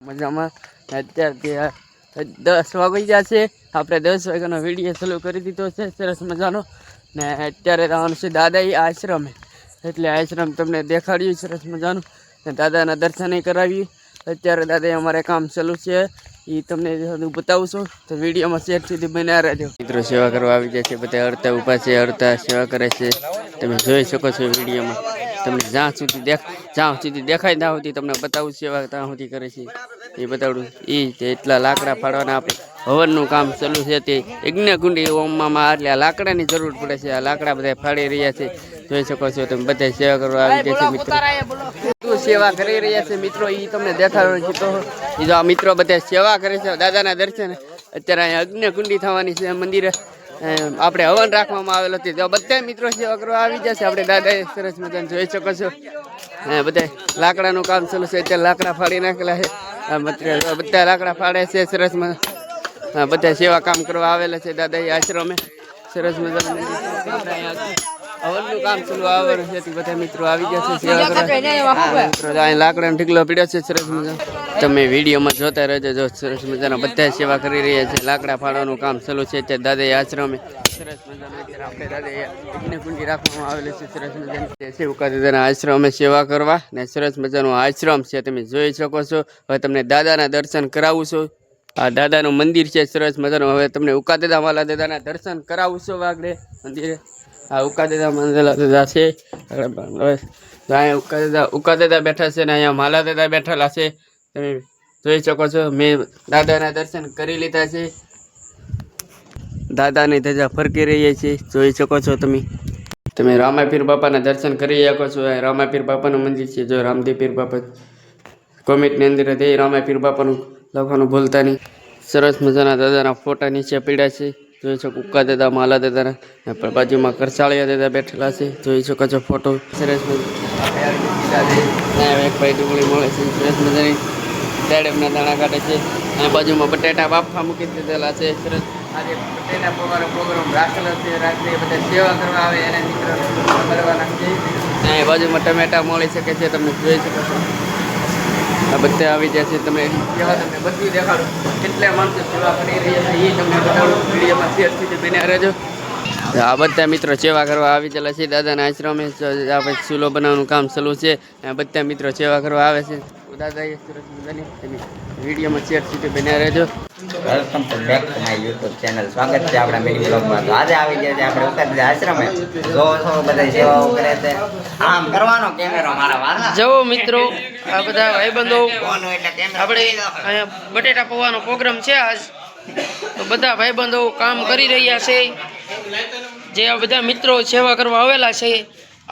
મજામાં અત્યારે 10 વાગી ગયા છે. આપણે 10 વાગ્યાનો વિડીયો ચાલુ કરી દીધો છે સરસ મજાનો. ને અત્યારે જવાનું છે દાદાઈ આશ્રમે, એટલે આશ્રમ તમને દેખાડ્યું સરસ મજાનું ને દાદાના દર્શન કરાવ્યું. અત્યારે દાદાએ અમારે કામ ચાલુ છે એ તમને બતાવું છું, તો વિડીયોમાં શેર સુધી બન્યા રહેજો. મિત્રો સેવા કરવા આવી જાય છે, બધા અડતા ઊભા છે, અડતા સેવા કરે છે. તમે જોઈ શકો છો વિડીયોમાં. તમને જ્યાં સુધી દેખાય ત્યાં સુધી તમને બતાવું સેવા ત્યાં સુધી કરે છે એ બતાવડું. એ એટલા લાકડા ફાડવાના આપણે હવનનું કામ ચાલુ છે, તે યજ્ઞકુંડી ઓમમાં એટલે આ લાકડાની જરૂર પડે છે. આ લાકડા બધા ફાડી રહ્યા છે, જોઈ શકો છો તમે. બધા સેવા કરવા આવી જાય છે મિત્રો, સેવા કરી રહ્યા છે મિત્રો. એ તમને દેખાડો છે તો એ જો આ મિત્રો બધા સેવા કરે છે દાદાના દર્શન. અત્યારે અહીંયા યજ્ઞકુંડી થવાની છે મંદિરે, આપણે હવન રાખવામાં આવેલો છે. બધા મિત્રો સેવા કરવા આવી જશે. આપણે દાદાએ સરસ મજાને જોઈ શકો છો. બધા લાકડાનું કામ ચાલુ છે, અત્યારે લાકડા ફાડી નાખેલા છે. બધા લાકડા ફાડે છે સરસ મજા. બધા સેવા કામ કરવા આવેલા છે દાદાએ આશ્રમે. સરસ મજાનું હવનનું કામ ચાલુ આવેલું છે, બધા મિત્રો આવી જશે સેવા કરવા. મિત્રો લાકડાનો ઢીકલો પીડ્યો છે સરસ મજા. તમે વિડીયોમાં જોતા રહેજો. જો સરસ મજાના બધા સેવા કરી રહ્યા છે. લાકડા ફાડવાનું કામ ચાલુ છે અત્યારે દાદાએ આશ્રમે. સરસ મજાનું અત્યારે આપણે દાદાએ યજ્ઞકુંડી રાખવામાં આવેલી છે સરસ મજાની. સેવકા દાદાના આશ્રમે સેવા કરવા ને સરસ મજાનું આશ્રમ છે, તમે જોઈ શકો છો. હવે તમને દાદાના દર્શન કરાવું છું. આ દાદાનું મંદિર છે સરસ મજાનું. હવે તમને ઉકા દાદા માલા દાદાના દર્શન કરાવું છું આગળ મંદિરે. આ ઉકા દાદા માલા દાદા છે. હવે અહીંયા ઉકા દાદા બેઠા છે ને અહીંયા માલા દાદા બેઠેલા છે, તમે જોઈ શકો છો. મેં દાદાના દર્શન કરી લીધા છે. દાદાની ધજા ફરકી રહી છે, જોઈ શકો છો તમે. તમે રામાપીર બાપાના દર્શન કરી શકો છો. રામાપીર બાપાનું મંદિર છે. જો રામદેવ પીર બાપા કોમેન્ટની અંદર તે રામાપીર બાપાનું લખવાનું ભૂલતા નહીં. સરસ મજાના દાદાના ફોટા નીચે પીડ્યા છે, જોઈ શકો. ઉકા દાદા માલા દાદાના બાજુમાં કરસાળિયા દાદા બેઠેલા છે, જોઈ શકો છો ફોટો. સરસ મજા એક ભાઈ ડુંગળી મળે છે સરસ મજાની. દાડમના દાણા કાઢે છે. અને બાજુમાં બટેટા બાફા મૂકી દીધેલા છે સરસ. આજે બટેટા પવાનો પ્રોગ્રામ રાખેલો છે. રાત્રે બધા સેવા કરવા આવે એના મિત્રો કરવાના છે. અને બાજુમાં ટમેટા મળી શકે છે, તમે જોઈ શકો છો. આ બધા આવી જાય છે. તમે સેવા તમને બધું દેખાડું. કેટલા માણસો સેવા કરી રહ્યા છે એ તમને બતાડું. વિડીયોમાં શેર સુધી બન્યા રહેજો. આ બધા મિત્રો સેવા કરવા આવી ગયેલા છે દાદાના આશ્રમે. આપણે ચૂલો બનાવવાનું કામ ચાલુ છે. બધા મિત્રો સેવા કરવા આવે છે. દાદાએ સરસ મજાની વિડીયોમાં શેર સુધી બન્યા રહેજો. Welcome to back to my YouTube channel. સ્વાગત છે આપણા મિની બ્લોગમાં. તો આજે આવી ગયા છે આપણે ઉકા દાદા આશ્રમે. જો બધા સેવાઓ કરે છે. આમ કરવાનો કેમેરો મારા વાલા. જો મિત્રો આ બધા ભાઈબંધો આપણે અહીંયા બટેટા પૌવાનો પ્રોગ્રામ છે આજ. તો બધા ભાઈબંધો કામ કરી રહ્યા છે. જે આ બધા મિત્રો સેવા કરવા આવેલા છે.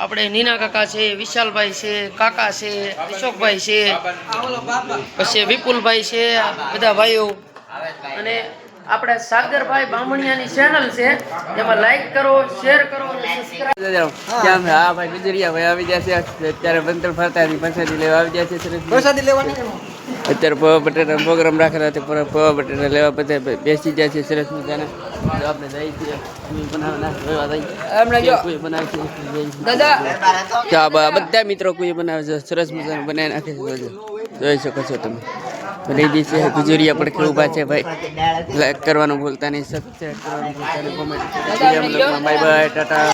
આપણે નીના કાકા છે, વિશાલભાઈ છે, કાકા છે, અશોકભાઈ છે, પછી વિપુલભાઈ છે, બધા ભાઈઓ. અને આપણે સાગરભાઈ બામણિયાની ચેનલ છે, એમાં લાઈક કરો, શેર કરો અને સબસ્ક્રાઇબ. હા ભાઈ ગુજરિયા ભાઈ આવી ગયા છે. અત્યારે બંદર ફરતાની પ્રસાદી લેવા આવી ગયા છે. પ્રસાદી લેવાની અત્યારે પૌવા બટેટા પ્રોગ્રામ રાખેલા છે. પૌવા બટેટા લેવા બધા બેસી જાય છે સરસ મજાના. આપણે જઈએ છીએ બધા મિત્રો કોઈ બનાવે છે સરસ મજાનું બનાવી નાખે છે. જોઈ શકો છો તમે. બની દી છે ગુજરિયા પણ કેવું ઊભા છે ભાઈ. લાઈક કરવાનું ભૂલતા નહીં, સબસ્ક્રાઇબ કરવાનું ભૂલતા નહીં, કોમેન્ટ. Bye bye, Tata.